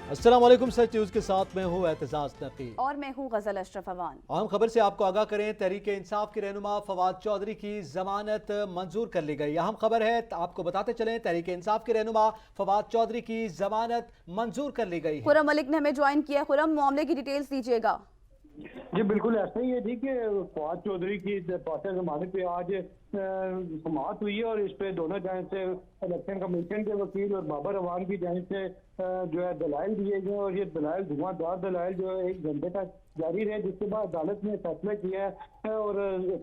السلام علیکم، سچ نیوز کے ساتھ میں ہوں اعتزاز نقی اور میں ہوں غزل اشرف اوان۔ اہم خبر سے آپ کو آگاہ کریں، تحریک انصاف کے رہنما فواد چودھری کی ضمانت منظور کر لی گئی۔ اہم خبر ہے، آپ کو بتاتے چلیں، تحریک انصاف کے رہنما فواد چودھری کی ضمانت منظور کر لی گئی ہے۔ خرم ملک نے ہمیں جوائن کیا۔ خرم، معاملے کی ڈیٹیلز دیجیے گا۔ جی بالکل ایسا ہی ہے جی کہ فواد چودھری کی پاسے ضمانت پہ آج سماعت ہوئی ہے اور اس پہ دونوں جانب سے الیکشن کمیشن کے وکیل اور بابر اعوان کی جانب سے جو ہے دلائل دیے گئے اور یہ دلائل دھواں دار دلائل جو ہے 1 گھنٹے تک جاری رہے، جس کے بعد عدالت نے فیصلہ کیا ہے اور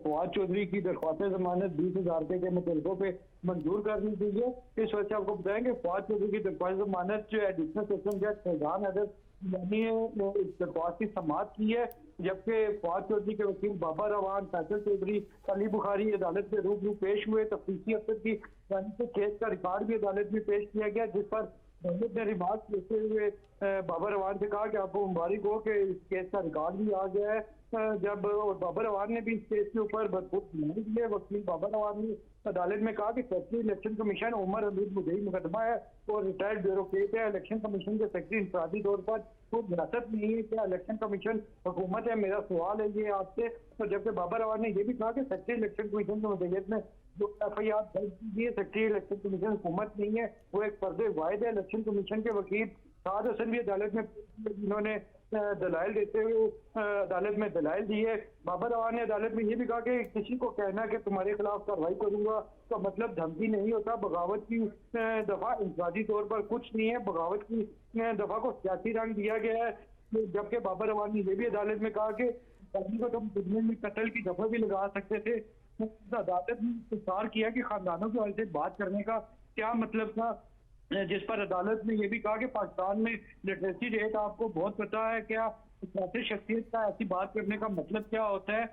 فواد چودھری کی درخواست ضمانت 20,000 روپے کے مطالبوں پہ منظور کر دی گئی ہے۔ اس وجہ سے آپ کو بتائیں کہ فواد چودھری کی درخواست ضمانت جو ایڈیشنل سیشن جج فیضان حیدر نے اس درخواست کی سماعت کی ہے، جبکہ فواد چودھری کے وکیل بابر اعوان، فیصل چودھری، علی بخاری عدالت میں روبرو پیش ہوئے۔ تفتیشی افسر کی جانب سے کیس کا ریکارڈ بھی عدالت میں پیش کیا گیا، جس پر عدالت نے ریمارک دیتے ہوئے بابر اعوان سے کہا کہ آپ کو مبارک ہو کہ اس کیس کا ریکارڈ بھی آ گیا ہے۔ جب بابر اعوان نے بھی اس کیس کے اوپر بھرپور سنائی دی ہے، وکیل بابر اعوان نے عدالت میں کہا کہ سیکرٹری الیکشن کمیشن عمر حمید مدعی مقدمہ ہے اور ریٹائرڈ بیوروکریٹ ہے۔ الیکشن کمیشن کے سیکرٹری انفرادی طور پر خود حراست نہیں ہے، کیا الیکشن کمیشن حکومت ہے؟ میرا سوال ہے یہ آپ سے۔ تو جبکہ بابر اعوان نے یہ بھی کہا کہ سیکرٹری الیکشن کمیشن کے مدعیت میں جو ایف آئی آر درج کی گئی ہے، سیکرٹری الیکشن کمیشن حکومت نہیں ہے، وہ ایک فرد واحد ہے۔ الیکشن کمیشن کے وکیل سعد حسن بھی عدالت میں جنہوں نے دلائل دیتے ہوئے عدالت میں دلائل دی ہے۔ بابر اعوان نے عدالت میں یہ بھی کہا کہ کسی کو کہنا کہ تمہارے خلاف کارروائی کروں گا کا مطلب دھمکی نہیں ہوتا۔ بغاوت کی دفعہ انفرادی طور پر کچھ نہیں ہے، بغاوت کی دفعہ کو سیاسی رنگ دیا گیا ہے۔ جبکہ بابر اعوان نے یہ بھی عدالت میں کہا کہ کو تم مقدمے میں قتل کی دفعہ بھی لگا سکتے تھے۔ عدالت نے استفسار کیا کہ خاندانوں کے حوالے سے بات کرنے کا کیا مطلب تھا، جس پر عدالت نے یہ بھی کہا کہ پاکستان میں لٹریسی ریٹ آپ کو بہت پتا ہے، کیا سیاسی شخصیت کا ایسی بات کرنے کا مطلب کیا ہوتا ہے۔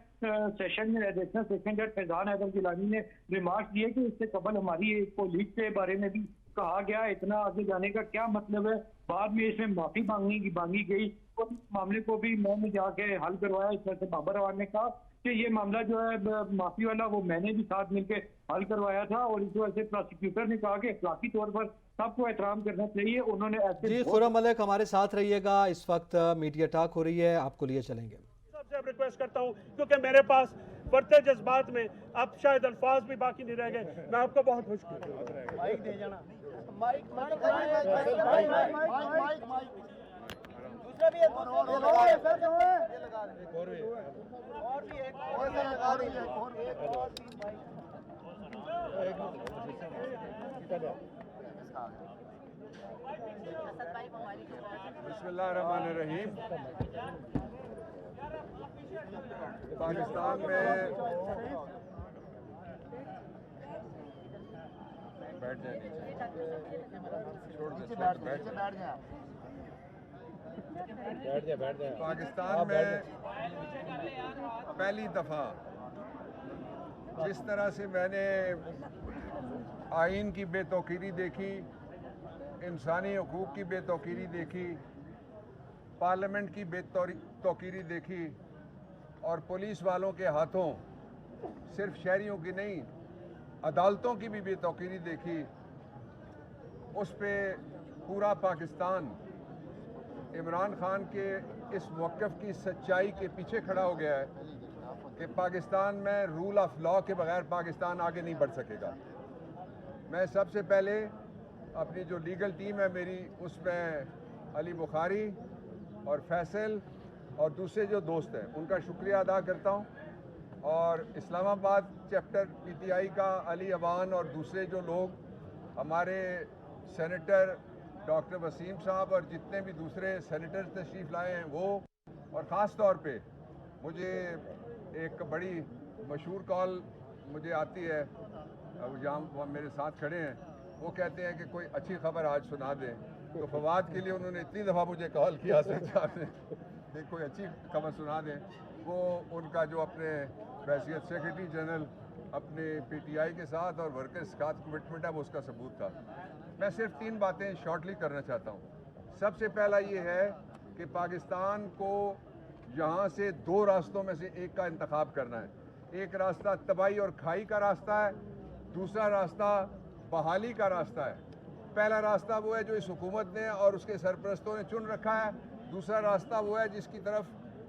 سیشن میں ایڈیشنل سیشن جج فیضان حیدر گیلانی نے ریمارک دیے کہ اس سے قبل ہماری پولیس کے بارے میں بھی کہا گیا، اتنا آگے جانے کا کیا مطلب ہے۔ بعد میں اس میں معافی مانگی گئی اور اس معاملے کو بھی میں نے جا کے حل کروایا۔ اس طرح سے بابر اعوان نے کہا کہ یہ معاملہ جو ہے معافی والا وہ میں نے بھی ساتھ مل کے حل کروایا تھا، اور اس وجہ سے پروسیکیوٹر نے کہا کہ اخلاقی طور پر سب کو احترام کرنا چاہیے۔ انہوں نے ایسے جی خرم ملک ہمارے ساتھ رہیے گا، اس وقت میڈیا ٹاک ہو رہی ہے، آپ کو لیے چلیں گے۔ سب سے ریکویسٹ کرتا ہوں کیونکہ میرے پاس بڑھتے جذبات میں اب شاید الفاظ بھی باقی نہیں رہ گئے، میں آپ کو بہت خوش بسم اللہ الرحمن الرحیم۔ پاکستان میں پاکستان میں پہلی دفعہ جس طرح سے میں نے آئین کی بے توقیری دیکھی، انسانی حقوق کی بے توقیری دیکھی، پارلیمنٹ کی بے توقیری دیکھی اور پولیس والوں کے ہاتھوں صرف شہریوں کی نہیں عدالتوں کی بھی بے توقیری دیکھی، اس پہ پورا پاکستان عمران خان کے اس موقف کی سچائی کے پیچھے کھڑا ہو گیا ہے کہ پاکستان میں رول آف لاء کے بغیر پاکستان آگے نہیں بڑھ سکے گا۔ میں سب سے پہلے اپنی جو لیگل ٹیم ہے میری، اس میں علی بخاری اور فیصل اور دوسرے جو دوست ہیں ان کا شکریہ ادا کرتا ہوں، اور اسلام آباد چیپٹر پی ٹی آئی کا علی اوان اور دوسرے جو لوگ ہمارے سینیٹر ڈاکٹر وسیم صاحب اور جتنے بھی دوسرے سینیٹر تشریف لائے ہیں وہ، اور خاص طور پہ مجھے ایک بڑی مشہور کال مجھے آتی ہے، جہاں میرے ساتھ کھڑے ہیں، وہ کہتے ہیں کہ کوئی اچھی خبر آج سنا دیں، تو فواد کے لیے انہوں نے اتنی دفعہ مجھے کال کیا صاحب نے کہ کوئی اچھی خبر سنا دیں۔ وہ ان کا جو اپنے بحیثیت سیکرٹری جنرل اپنے پی ٹی آئی کے ساتھ اور ورکرز کا کمٹمنٹ ہے، وہ اس کا ثبوت تھا۔ میں صرف 3 باتیں شارٹلی کرنا چاہتا ہوں۔ سب سے پہلا یہ ہے کہ پاکستان کو یہاں سے 2 راستوں میں سے ایک کا انتخاب کرنا ہے۔ ایک راستہ تباہی اور کھائی کا راستہ ہے، دوسرا راستہ بحالی کا راستہ ہے۔ पहला रास्ता वो है जो इस हुकूमत ने और उसके सरपरस्तों ने चुन रखा है, दूसरा रास्ता वो है जिसकी तरफ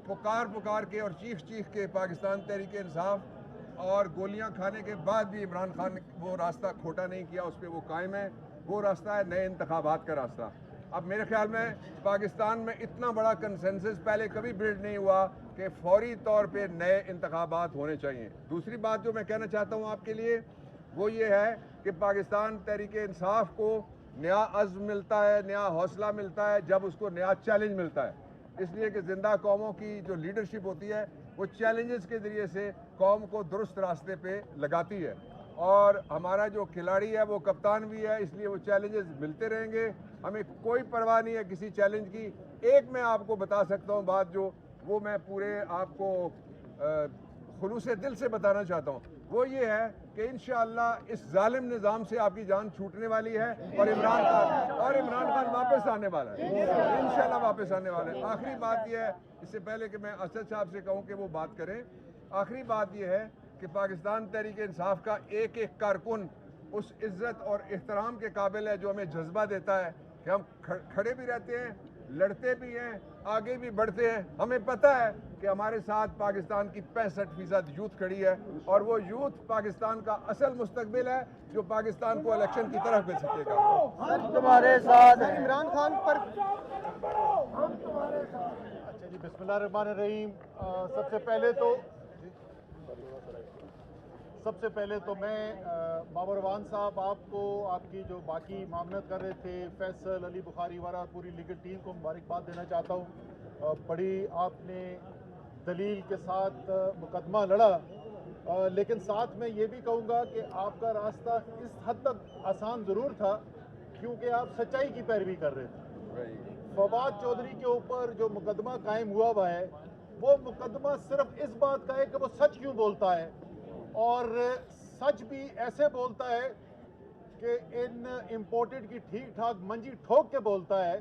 पुकार के और चीख के पाकिस्तान तहरीक इंसाफ और गोलियां खाने के बाद भी इमरान खान ने वो रास्ता खोटा नहीं किया, उस पर वो कायम है। वो रास्ता है नए इंतखाबात का रास्ता। अब मेरे ख्याल में पाकिस्तान में इतना बड़ा कंसेंसस पहले कभी बिल्ड नहीं हुआ कि फौरी तौर पे नए इंतखाबात होने चाहिए। दूसरी बात जो मैं कहना चाहता हूँ आपके लिए वो ये है कि पाकिस्तान तहरीक इंसाफ को नया अज़्म मिलता है, नया हौसला मिलता है जब उसको नया चैलेंज मिलता है। इसलिए कि ज़िंदा कौमों की जो लीडरशिप होती है वो चैलेंजेस के ज़रिए से कौम को दुरुस्त रास्ते पे लगाती है, और हमारा जो खिलाड़ी है वो कप्तान भी है, इसलिए वो चैलेंजेस मिलते रहेंगे। हमें कोई परवाह नहीं है किसी चैलेंज की। एक मैं आपको बता सकता हूँ बात जो वो मैं पूरे आपको खुलूसे दिल से बताना चाहता हूँ, वो ये है कि इंशाअल्लाह इस जालिम निज़ाम से आपकी जान छूटने वाली है और इमरान खान वापस आने वाला है, इंशाअल्लाह वापस आने वाला है। आखिरी बात ये है, इससे पहले कि मैं असद साहब से कहूँ कि वो बात करें, आखिरी बात ये है कि पाकिस्तान तहरीक इंसाफ का एक एक कारकुन उस इज़्ज़त और एहतराम के काबिल है जो हमें जज्बा देता है कि हम खड़े भी रहते हैं, लड़ते भी हैं, आगे भी बढ़ते हैं। हमें पता है कि हमारे साथ पाकिस्तान की 65% यूथ खड़ी है, और वो यूथ पाकिस्तान का असल मुस्तकबिल है जो पाकिस्तान को इलेक्शन की तरफ ले सकेगा। तुम्हारे साथ इमरान खान पर अच्छा जी, बिस्मिल्लाहिर्रहमानिर्रहीम। सबसे पहले तो मैं बाबर अवान साहब आपको आपकी जो बाकी मामलत कर रहे थे, फैसल, अली बुखारी वाला, पूरी लीगल टीम को मुबारकबाद देना चाहता हूँ। बड़ी आपने दलील के साथ मुकदमा लड़ा, लेकिन साथ में ये भी कहूँगा कि आपका रास्ता इस हद तक आसान ज़रूर था क्योंकि आप सच्चाई की पैरवी कर रहे थे। फवाद चौधरी के ऊपर जो मुकदमा कायम हुआ है वो मुकदमा सिर्फ इस बात का है कि वो सच क्यों बोलता है, और सच भी ऐसे बोलता है कि इन इम्पोर्टेड की ठीक ठाक मंजी ठोक के बोलता है।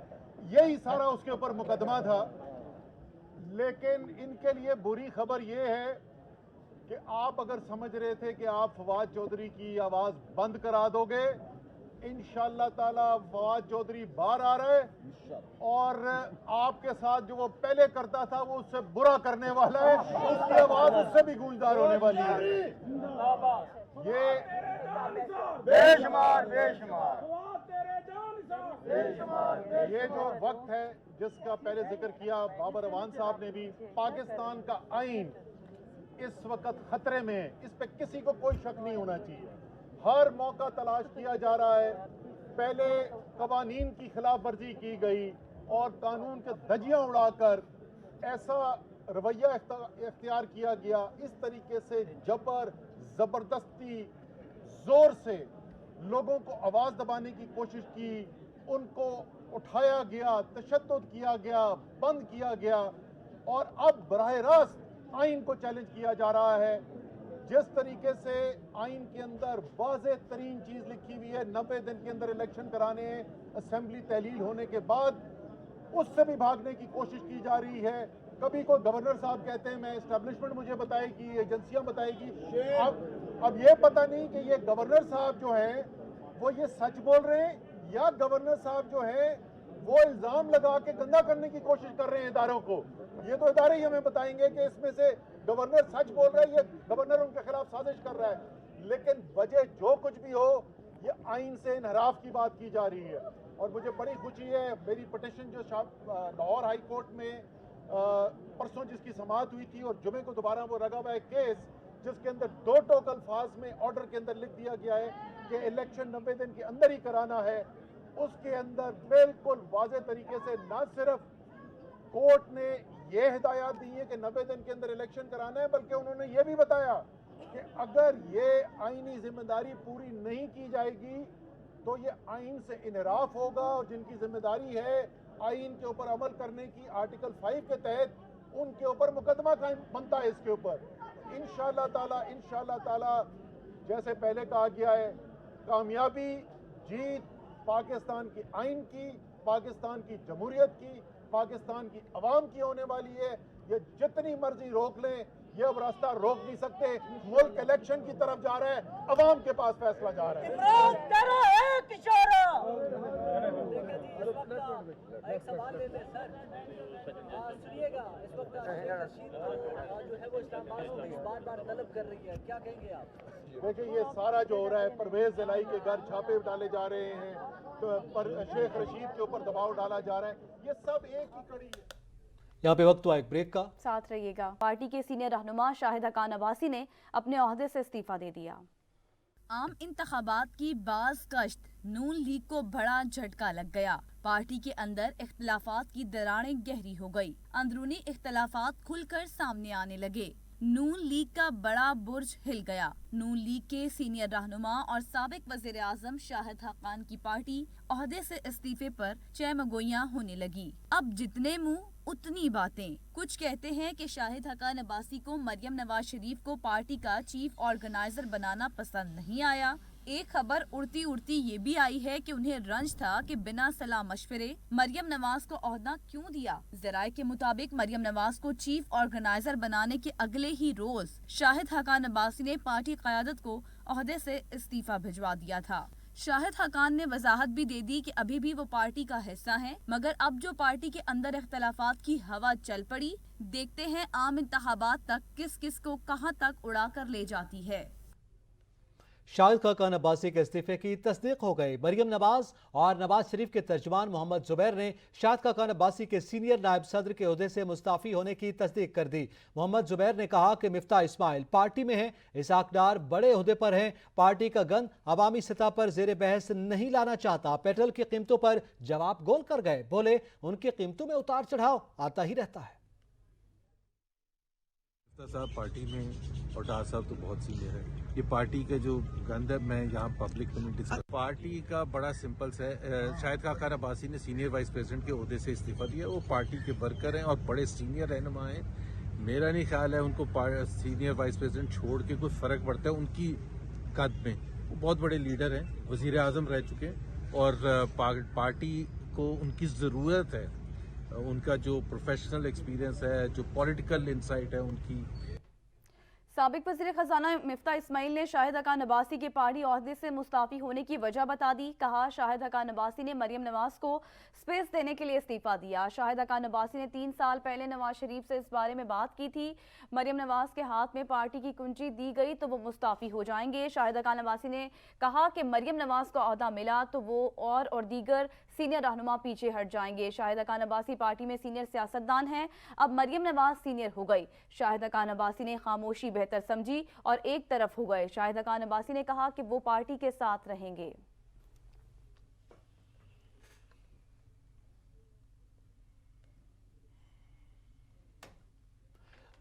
यही सारा उसके ऊपर मुकदमा था। लेकिन इनके लिए बुरी खबर ये है कि आप अगर समझ रहे थे कि आप फवाद चौधरी की आवाज़ बंद करा दोगे, इंशाअल्लाह ताला फवाद चौधरी बाहर आ रहा है और आपके साथ जो वो पहले करता था वो उससे बुरा करने वाला है, उसकी आवाज़ उससे भी गूंजदार होने वाली है। ये बेशुमार ये जो वक्त है जिसका पहले जिक्र किया बाबर अवान साहब ने भी, पाकिस्तान का आइन इस वक्त खतरे में है, इस पे किसी को कोई शक नहीं होना चाहिए। हर मौका तलाश किया जा रहा है। पहले कवानीन की खिलाफ वर्जी की गई और कानून के धज्जियां उड़ाकर ऐसा रवैया इख्तियार किया गया, इस तरीके से ज़बरदस्ती जोर से लोगों को आवाज़ दबाने की कोशिश की, उनको उठाया गया, तशद्दुद किया गया, बंद किया गया, और अब बराह रास्त आइन को चैलेंज किया जा रहा है। जिस तरीके से आइन के अंदर वाज़ेह तरीन चीज़ लिखी हुई है, 90 दिन के अंदर इलेक्शन कराने, असेंबली तहलील होने के बाद, उससे भी भागने की कोशिश की जा रही है। कभी कोई गवर्नर साहब कहते हैं मैं एस्टेब्लिशमेंट मुझे बताएगी, एजेंसियां बताएगी। अब ये पता नहीं कि ये गवर्नर साहब जो हैं वो ये सच बोल रहे हैं या गवर्नर साहब जो हैं वो इल्ज़ाम लगा के गंदा करने की कोशिश कर रहे हैं इदारों को। ये तो इदारे ही हमें बताएंगे कि इसमें से गवर्नर सच बोल रहा है या गवर्नर उनके खिलाफ साजिश कर रहा है। लेकिन वजह जो कुछ भी हो, ये आइन से इनहराफ की बात की जा रही है। और मुझे बड़ी खुशी है, मेरी पिटिशन जो लाहौर हाई कोर्ट में परसों जिसकी समाअत हुई थी और जुमे को दोबारा वो लगा हुआ है केस, जिसके अंदर 2 टोक अल्फाज में ऑर्डर के अंदर लिख दिया गया है कि इलेक्शन 90 दिन के अंदर ही कराना है, उसके अंदर बिल्कुल वाज़ेह तरीके से ना सिर्फ कोर्ट ने ये हिदायत दी है कि 90 दिन के अंदर इलेक्शन कराना है, बल्कि उन्होंने ये भी बताया कि अगर ये आईनी जिम्मेदारी पूरी नहीं की जाएगी तो ये आइन से इनहराफ होगा, और जिनकी जिम्मेदारी है आइन के ऊपर अमल करने की आर्टिकल 5 के तहत, उनके ऊपर मुकदमा कायम बनता है इसके ऊपर। इंशाअल्लाह ताला जैसे पहले कहा गया है, कामयाबी जीत पाकिस्तान की आइन की, पाकिस्तान की जमहूरियत की, पाकिस्तान की अवाम की होने वाली है। ये जितनी मर्जी रोक लें, ये अब रास्ता रोक नहीं सकते। मुल्क इलेक्शन की तरफ जा रहा है, अवाम के पास फैसला जा रहा है। ایک سوال لے لیں سر سنیے گا اس وقت رشید جو ہے وہ اسلام آباد کو بار بار طلب کر رہی ہے کیا کہیں گے آپ دیکھیں یہ سارا جو ہو رہا ہے پرویز الہی کے گھر چھاپے ڈالے جا رہے ہیں پر شیخ رشید کے اوپر دباؤ ڈالا جا رہا ہے یہ سب ایک ہی کڑی ہے یہاں پہ وقت ہوا ایک بریک کا ساتھ رہیے گا پارٹی کے سینئر رہنما شاہد حقان عباسی نے اپنے عہدے سے استعفیٰ دے دیا عام انتخابات کی باز گشت نون لیگ کو بڑا جھٹکا لگ گیا پارٹی کے اندر اختلافات کی دراڑیں گہری ہو گئی اندرونی اختلافات کھل کر سامنے آنے لگے نون لیگ کا بڑا برج ہل گیا نون لیگ کے سینئر رہنما اور سابق وزیر اعظم شاہد حقان کی پارٹی عہدے سے استعفے پر چہمگوئیاں ہونے لگی اب جتنے منہ اتنی باتیں کچھ کہتے ہیں کہ شاہد حقان عباسی کو مریم نواز شریف کو پارٹی کا چیف آرگنائزر بنانا پسند نہیں آیا ایک خبر اڑتی اڑتی یہ بھی آئی ہے کہ انہیں رنج تھا کہ بنا صلاح مشورے مریم نواز کو عہدہ کیوں دیا ذرائع کے مطابق مریم نواز کو چیف آرگنائزر بنانے کے اگلے ہی روز شاہد حقان عباسی نے پارٹی قیادت کو عہدے سے استعفیٰ بھجوا دیا تھا شاہد حقان نے وضاحت بھی دے دی کہ ابھی بھی وہ پارٹی کا حصہ ہیں مگر اب جو پارٹی کے اندر اختلافات کی ہوا چل پڑی دیکھتے ہیں عام انتخابات تک کس کس کو کہاں تک اڑا کر لے جاتی ہے شاہد حقان عباسی کے استعفے کی تصدیق ہو گئی مریم نواز اور نواز شریف کے ترجمان محمد زبیر نے شاہد حقان عباسی کے سینئر نائب صدر کے عہدے سے مستعفی ہونے کی تصدیق کر دی محمد زبیر نے کہا کہ مفتاح اسماعیل پارٹی میں ہیں اسحاق ڈار بڑے عہدے پر ہیں پارٹی کا گند عوامی سطح پر زیر بحث نہیں لانا چاہتا پیٹرول کی قیمتوں پر جواب گول کر گئے بولے ان کی قیمتوں میں اتار چڑھاؤ آتا ہی رہتا ہے صاحب پارٹی میں اور ڈار صاحب تو بہت سینئر ہے یہ پارٹی کا جو گند ہے میں یہاں پبلک کمیونٹی سے پارٹی کا بڑا سمپل ہے شاہد حقان عباسی نے سینئر وائس پریزیڈنٹ کے عہدے سے استعفیٰ دیا وہ پارٹی کے ورکر ہیں اور بڑے سینئر رہنما ہیں میرا نہیں خیال ہے ان کو سینئر وائس پریزیڈنٹ چھوڑ کے کوئی فرق پڑتا ہے ان کی قد میں وہ بہت بڑے لیڈر ہیں وزیر اعظم رہ چکے اور پارٹی کو ان کی ضرورت ہے ان کا جو پروفیشنل ایکسپیرینس ہے جو پولیٹیکل انسائٹ ہے ان کی سابق وزیر خزانہ مفتاح اسماعیل نے شاہد حقان عباسی کے پارٹی عہدے سے مستعفی ہونے کی وجہ بتا دی کہا شاہد حقان عباسی نے مریم نواز کو سپیس دینے کے لیے استعفیٰ دیا شاہد حقان عباسی نے 3 سال پہلے نواز شریف سے اس بارے میں بات کی تھی مریم نواز کے ہاتھ میں پارٹی کی کنجی دی گئی تو وہ مستعفی ہو جائیں گے شاہد حقان عباسی نے کہا کہ مریم نواز کو عہدہ ملا تو وہ اور دیگر سینئر رہنما پیچھے ہٹ جائیں گے شاہد حقان عباسی پارٹی میں سینئر سیاستدان ہیں اب مریم نواز سینئر ہو گئی شاہد حقان عباسی نے خاموشی بہتر سمجھی اور ایک طرف ہو گئے شاہد حقان عباسی نے کہا کہ وہ پارٹی کے ساتھ رہیں گے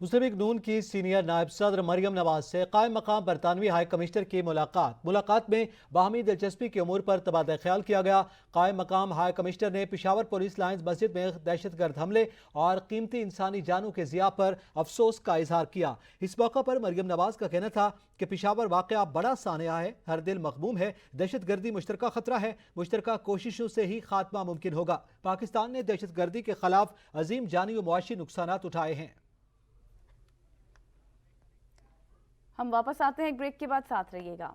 مسلم لیگ نون کی سینئر نائب صدر مریم نواز سے قائم مقام برطانوی ہائی کمشنر کی ملاقات میں باہمی دلچسپی کے امور پر تبادلہ خیال کیا گیا قائم مقام ہائی کمشنر نے پشاور پولیس لائنز مسجد میں دہشت گرد حملے اور قیمتی انسانی جانوں کے ضیاع پر افسوس کا اظہار کیا اس موقع پر مریم نواز کا کہنا تھا کہ پشاور واقعہ بڑا سانحہ ہے ہر دل مغموم ہے دہشت گردی مشترکہ خطرہ ہے مشترکہ کوششوں سے ہی خاتمہ ممکن ہوگا پاکستان نے دہشت گردی کے خلاف عظیم جانی و معاشی نقصانات اٹھائے ہیں ہم واپس آتے ہیں ایک بریک کے بعد ساتھ رہیے گا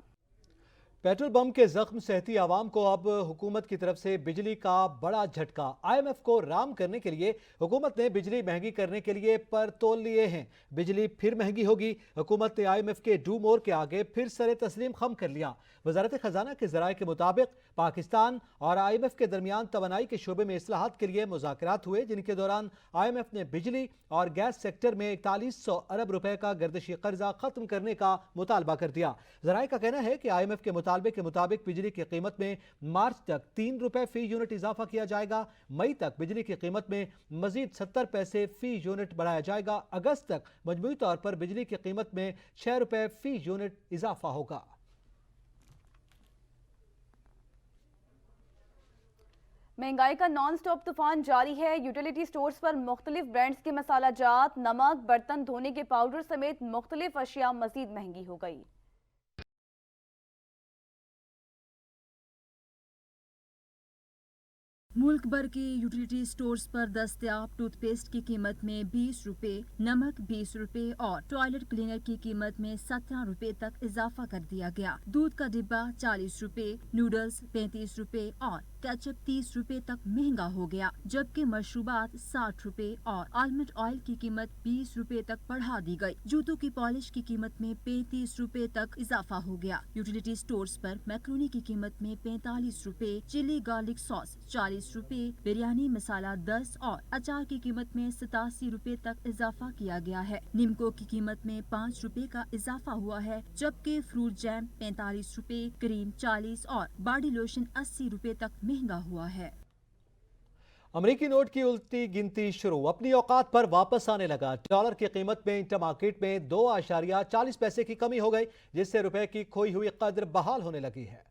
پیٹرول بم کے زخم سہتی عوام کو اب حکومت کی طرف سے بجلی کا بڑا جھٹکا آئی ایم ایف کو رام کرنے کے لیے حکومت نے بجلی مہنگی کرنے کے لیے پر تول لیے ہیں بجلی پھر مہنگی ہوگی حکومت نے آئی ایم ایف کے ڈو مور کے آگے پھر سر تسلیم خم کر لیا وزارت خزانہ کے ذرائع کے مطابق پاکستان اور آئی ایم ایف کے درمیان توانائی کے شعبے میں اصلاحات کے لیے مذاکرات ہوئے جن کے دوران آئی ایم ایف نے بجلی اور گیس سیکٹر میں 4100 ارب روپے کا گردشی قرضہ ختم کرنے کا مطالبہ کر دیا ذرائع کا کہنا ہے کہ آئی ایم ایف کے مطالبے کے مطابق بجلی کی قیمت میں مارچ تک 3 روپے فی یونٹ اضافہ کیا جائے گا مئی تک بجلی کی قیمت میں مزید 70 پیسے فی یونٹ بڑھایا جائے گا اگست تک مجموعی طور پر بجلی کی قیمت میں 6 روپے فی یونٹ اضافہ ہوگا مہنگائی کا نان سٹاپ طوفان جاری ہے یوٹیلیٹی سٹورز پر مختلف برانڈز کے مسالہ جات نمک برتن دھونے کے پاؤڈر سمیت مختلف اشیاء مزید مہنگی ہو گئی मुल्क भर के यूटिलिटी स्टोर्स पर दस्तयाब टूथपेस्ट की कीमत में 20 रुपए, नमक 20 रुपए और टॉयलेट क्लीनर की कीमत में 17 रुपए तक इजाफा कर दिया गया। दूध का डिब्बा 40 रुपए, नूडल्स 35 रुपए और केचप 30 रुपए तक महंगा हो गया, जबकि मशरूबात 60 रुपए और आलमंड ऑयल की कीमत 20 रुपए तक बढ़ा दी गई। जूतों की पॉलिश की कीमत में 35 रुपए तक इजाफा हो गया। यूटिलिटी स्टोर्स पर मैक्रोनी की कीमत में 45 रुपए, चिली गार्लिक सॉस 40 रुपए, बिरयानी मसाला 10 और अचार की कीमत में 87 रुपए तक इजाफा किया गया है। नीमको की कीमत में 5 रुपए का इजाफा हुआ है, जबकि फ्रूट जैम 45 रुपए, क्रीम 40 और बॉडी लोशन 80 रुपए तक महंगा हुआ है। अमेरिकी नोट की उल्टी गिनती शुरू, अपनी औकात पर वापस आने लगा। डॉलर की कीमत में इंटर मार्केट में 2.40 पैसे की कमी हो गई, जिससे रुपए की खोई हुई कद्र बहाल होने लगी है।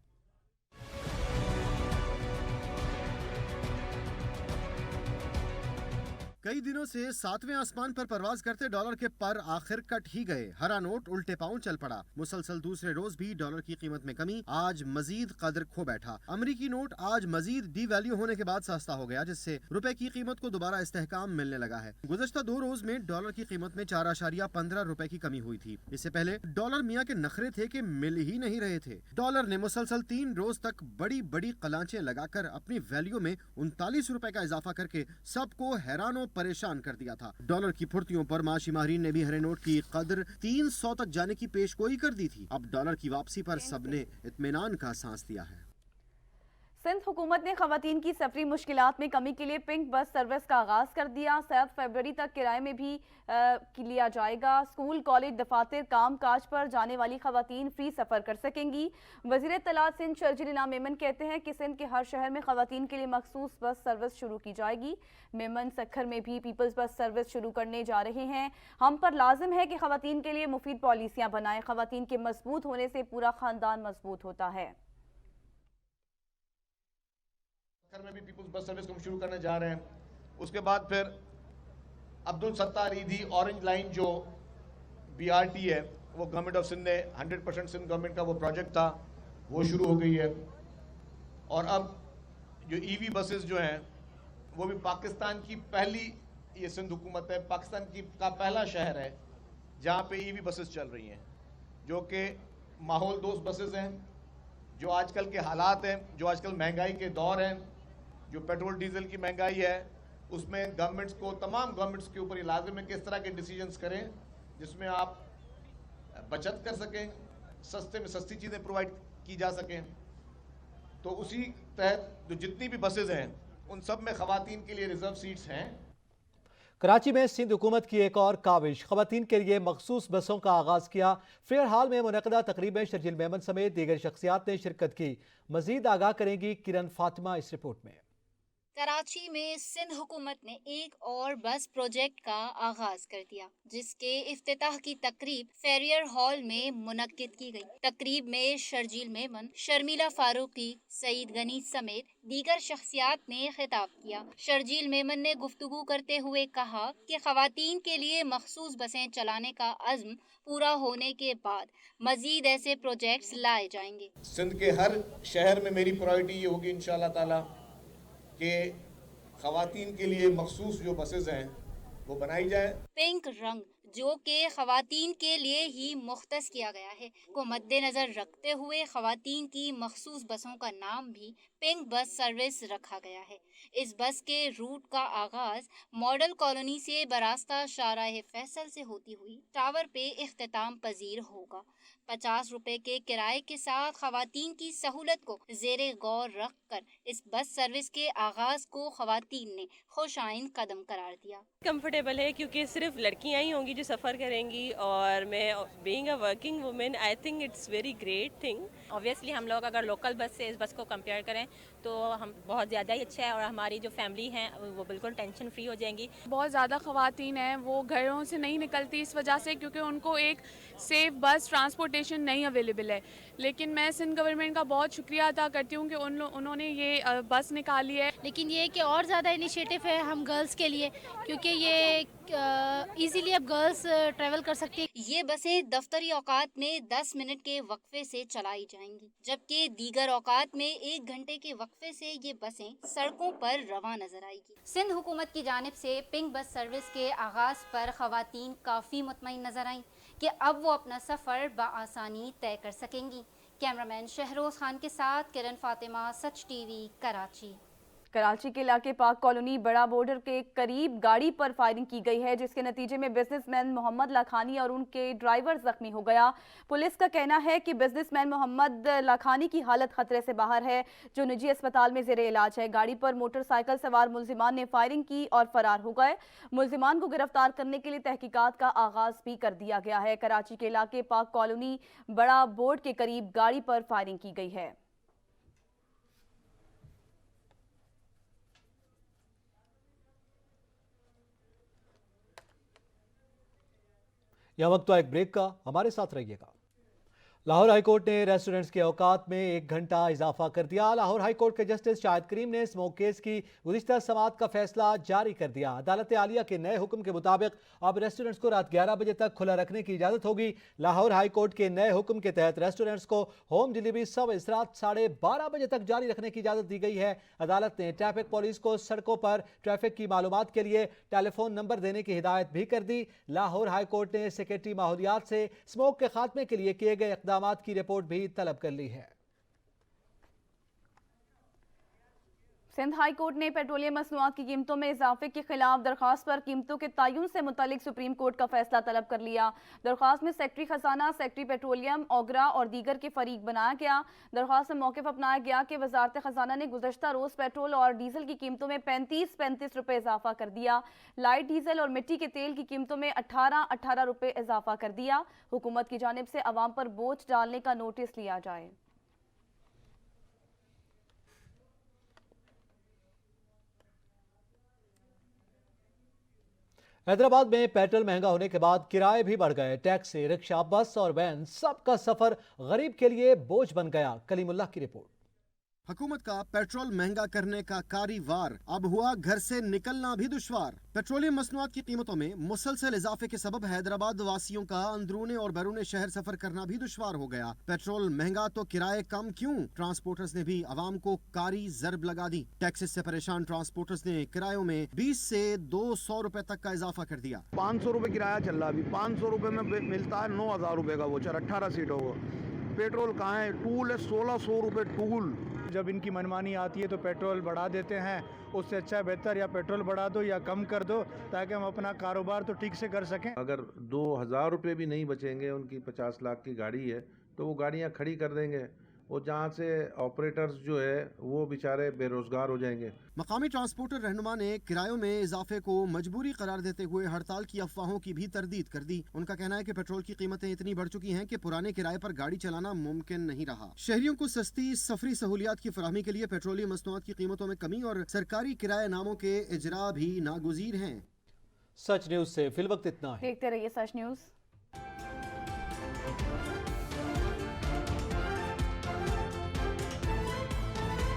कई दिनों से 7वें आसमान पर परवाज करते डॉलर के पर आखिर कट ही गए। हरा नोट उल्टे पांव चल पड़ा। मुसलसल दूसरे रोज भी डॉलर की कीमत में कमी, आज मजीद कदर खो बैठा। अमेरिकी नोट आज मजीद डी वैल्यू होने के बाद सस्ता हो गया, जिससे रुपए की कीमत को दोबारा इस्तेहकाम मिलने लगा है। गुज़श्ता 2 रोज में डॉलर की कीमत में 4.15 रुपए की कमी हुई थी। इससे पहले डॉलर मियाँ के नखरे थे कि मिल ही नहीं रहे थे। डॉलर ने मुसलसल 3 रोज तक बड़ी बड़ी कलांचें लगाकर अपनी वैल्यू में 39 रुपए का इजाफा करके सबको हैरान परेशान कर दिया था। डॉलर की फुर्तियों पर माशी माहिरीन ने भी हरे नोट की कदर 300 तक जाने की पेशगोई कर दी थी। अब डॉलर की वापसी पर सबने इत्मीनान का सांस लिया है। सिंध हुकूमत ने खवातीन की सफरी मुश्किलात में कमी के लिए पिंक बस सर्विस का आगाज कर दिया। 7 फरवरी तक किराए में भी लिया जाएगा। स्कूल, कॉलेज, दफातर, काम काज पर जाने वाली खवातीन फ्री सफर कर सकेंगी। वज़ीर इत्तलात सिंध शर्जील इनाम मेमन कहते हैं कि सिंध के हर शहर में खवातीन के लिए मखसूस बस सर्विस शुरू की जाएगी। मेमन सखर में भी पीपल्स बस सर्विस शुरू करने जा रहे हैं। हम पर लाजिम है कि खवातीन के लिए मुफीद पॉलिसियां बनाएं। खवातीन के मजबूत होने से पूरा खानदान मजबूत होता है। में भी पीपल्स बस सर्विस को हम शुरू करने जा रहे हैं। उसके बाद फिर अब्दुल सत्तार ईदी ऑरेंज लाइन जो BRT है, वो गवर्नमेंट ऑफ सिंध ने 100% सिंध गवर्नमेंट का वो प्रोजेक्ट था, वो शुरू हो गई है। और अब जो EV बसेस जो हैं वो भी पाकिस्तान की पहली, ये सिंध हुकूमत है, पाकिस्तान का पहला शहर है जहाँ पे EV बसेस चल रही हैं, जो कि माहौल दोस्त बसेस हैं। जो आजकल के हालात हैं, जो आजकल महंगाई के दौर हैं, जो पेट्रोल डीजल की महंगाई है, उसमें गवर्नमेंट्स को, तमाम गवर्नमेंट्स के ऊपर ये लाजिम है कि इस तरह के डिसीजंस करें जिसमें आप बचत कर सकें, सस्ते में सस्ती चीज़ें प्रोवाइड की जा सकें। तो उसी तहत जो जितनी भी बसेज हैं उन सब में ख़वातीन के लिए रिजर्व सीट्स हैं। कराची में सिंध हुकूमत की एक और काविश, खवातीन के लिए मखसूस बसों का आगाज किया। फेयर हाल में मुनक़दा तकरीब में शर्जील मेमन समेत दीगर शख्सियात ने शिरकत की। मजीद आगाह करेंगी किरण फातिमा इस रिपोर्ट में। कराची में सिंध हुकूमत ने एक और बस प्रोजेक्ट का आगाज कर दिया, जिसके इफ्तिताह की तकरीब फेरियर हॉल में मुनक्किद की गई। तकरीब में शर्जील मेमन, शर्मिला फारूकी, सईद गनी समेत दीगर शख्सियात ने खिताब किया। शर्जील मेमन ने गुफ्तगू करते हुए कहा कि खवातीन के लिए मखसूस बसें चलाने का अज़्म पूरा होने के बाद मजीद ऐसे प्रोजेक्ट्स लाए जाएंगे। सिंध के हर शहर में मेरी प्रायोरिटी ये होगी इंशाअल्लाह ताला कि खवातीन के लिए मखसूस जो बसेस हैं वो बनाई जाए। पिंक रंग जो कि खवातीन के लिए ही मुख्तस किया गया है को मद्देनजर रखते हुए खवातीन की मखसूस बसों का नाम भी पिंक बस सर्विस रखा गया है। इस बस के रूट का आगाज मॉडल कॉलोनी से बरास्ता शाहराह फैसल से होती हुई टावर पे इख्तिताम पजीर होगा। 50 रुपए के किराए के साथ खवातीन की सहूलत को ज़ेरे गौर रख कर इस बस सर्विस के आगाज को खवातीन ने खुशाइन कदम करार दिया। कंफर्टेबल है क्योंकि सिर्फ लड़कियां ही होंगी जो सफ़र करेंगी, और मैं being a working women I think it's very great thing. Obviously हम लोग अगर लोकल बस से इस बस को कंपेयर करें तो हम बहुत ज़्यादा ही अच्छा है, और हमारी जो फैमिली हैं वो बिल्कुल टेंशन फ्री हो जाएंगी। बहुत ज़्यादा ख़वातीन हैं वो घरों से नहीं निकलती इस वजह से क्योंकि उनको एक सेफ बस ट्रांसपोर्टेशन नहीं अवेलेबल है। लेकिन मैं सिंध गवर्नमेंट का बहुत शुक्रिया अदा करती हूँ कि उन्होंने ये बस निकाली है। लेकिन ये कि और ज़्यादा इनिशिएटिव है हम गर्ल्स के लिए, क्योंकि ये इजीली अब गर्ल्स ट्रैवल कर सकती है। ये बसें दफ्तरी औकात में 10 मिनट के वक्फे से चलाई जाएंगी, जबकि दीगर औकात में 1 घंटे के वक्फे से ये बसें सड़कों पर रवा नजर आएगी। सिंध हुकूमत की जानिब से पिंक बस सर्विस के आगाज़ पर ख़वातीन काफ़ी मुतमईन नजर आईं कि अब वो अपना सफ़र बआसानी तय कर सकेंगी। कैमरामैन शहरोज खान के साथ किरण फातिमा, सच टीवी, कराची। कराची के इलाके पाक कॉलोनी बड़ा बॉर्डर के करीब गाड़ी पर फायरिंग की गई है, जिसके नतीजे में बिजनेसमैन मोहम्मद लाखानी और उनके ड्राइवर जख्मी हो गया। पुलिस का कहना है कि बिजनेसमैन मोहम्मद लाखानी की हालत खतरे से बाहर है, जो निजी अस्पताल में ज़ेरे इलाज है। गाड़ी पर मोटरसाइकिल सवार मुलजिमान ने फायरिंग की और फरार हो गए। मुलजिमान को गिरफ्तार करने के लिए तहकीकात का आगाज भी कर दिया गया है। कराची के इलाके पाक कॉलोनी बड़ा बोर्ड के करीब गाड़ी पर फायरिंग की गई है। यह वक्त तो एक ब्रेक का, हमारे साथ रहिएगा। लाहौर हाईकोर्ट ने रेस्टोरेंट्स के औकात में 1 घंटा इजाफा कर दिया। लाहौर हाईकोर्ट के जस्टिस शाहिद करीम ने स्मोक केस की गुज़िश्ता समाअत का फैसला जारी कर दिया। अदालत आलिया के नए हुक्म के मुताबिक अब रेस्टोरेंट्स को रात 11 बजे तक खुला रखने की इजाज़त होगी। लाहौर हाईकोर्ट के नए हुक्म के तहत रेस्टोरेंट्स को होम डिलीवरी सब इस रात 12:30 बजे तक जारी रखने की इजाज़त दी गई है। अदालत ने ट्रैफिक पुलिस को सड़कों पर ट्रैफिक की मालूमात के लिए टेलीफोन नंबर देने की हिदायत भी कर दी। लाहौर हाईकोर्ट ने सेक्रेटरी माहौलियात से स्मोक के खात्मे के लिए किए गए इक़दाम की रिपोर्ट भी तलब कर ली है। सिंध हाई कोर्ट ने पेट्रोलियम मसनूआत की कीमतों में इजाफे के खिलाफ दरख्वास्त पर कीमतों के तयन से मुतालिक सुप्रीम कोर्ट का फैसला तलब कर लिया। दरख्वास्त में सेक्रेटरी खजाना, सेक्रेटरी पेट्रोलियम, ओगरा और दीगर के फरीक बनाया गया। दरख्वास्त में मौक़िफ़ अपनाया गया कि वजारत खजाना ने गुज़श्ता रोज़ पेट्रोल और डीजल की कीमतों में 35 रुपये इजाफा कर दिया। लाइट डीजल और मिट्टी के तेल की कीमतों में 18 रुपये इजाफा कर दिया। हुकूमत की जानिब से अवाम पर बोझ डालने का नोटिस लिया जाए। हैदराबाद में पेट्रोल महंगा होने के बाद किराए भी बढ़ गए। टैक्सी, रिक्शा, बस और वैन सबका सफर गरीब के लिए बोझ बन गया। कलीमुल्लाह की रिपोर्ट। हुकूमत का पेट्रोल महंगा करने का कारीवार, अब हुआ घर से निकलना भी दुश्वार। पेट्रोलियम मसनूआत की कीमतों में मुसलसल इजाफे के सबब हैदराबाद वासियों का अंदरूने और बैरून शहर सफर करना भी दुश्वार हो गया। पेट्रोल महंगा तो किराए कम क्यों? ट्रांसपोर्टर्स ने भी अवाम को कारी जरब लगा दी। टैक्सेस से परेशान ट्रांसपोर्टर्स ने किरायों में 20 से 200 रुपए तक का इजाफा कर दिया। 500 रुपए किराया चल रहा है। अभी 500 रुपए में मिलता है 9,000 रुपए का वोचर, 18 सीटों को। पेट्रोल कहाँ है? टूल है 1600 रुपए टूल। जब इनकी मनमानी आती है तो पेट्रोल बढ़ा देते हैं। उससे अच्छा बेहतर या पेट्रोल बढ़ा दो या कम कर दो, ताकि हम अपना कारोबार तो ठीक से कर सकें। अगर 2,000 रुपये भी नहीं बचेंगे, उनकी 50 लाख की गाड़ी है तो वो गाड़ियाँ खड़ी कर देंगे। वो जहाँ से ऑपरेटर्स जो है वो बेचारे बेरोजगार हो जाएंगे। मकामी ट्रांसपोर्टर रहनुमा ने किरायों में इजाफे को मजबूरी करार देते हुए हड़ताल की अफवाहों की भी तरदीद कर दी। उनका कहना है कि पेट्रोल की कीमतें इतनी बढ़ चुकी हैं कि पुराने किराए पर गाड़ी चलाना मुमकिन नहीं रहा। शहरियों को सस्ती सफरी सहूलियात की फराहमी के लिए पेट्रोलियम मसनूआत की कीमतों में कमी और सरकारी किराए नामों के इजरा भी नागुजीर हैं। सच न्यूज से फिल वक्त इतना है। देखते रहिए सच न्यूज।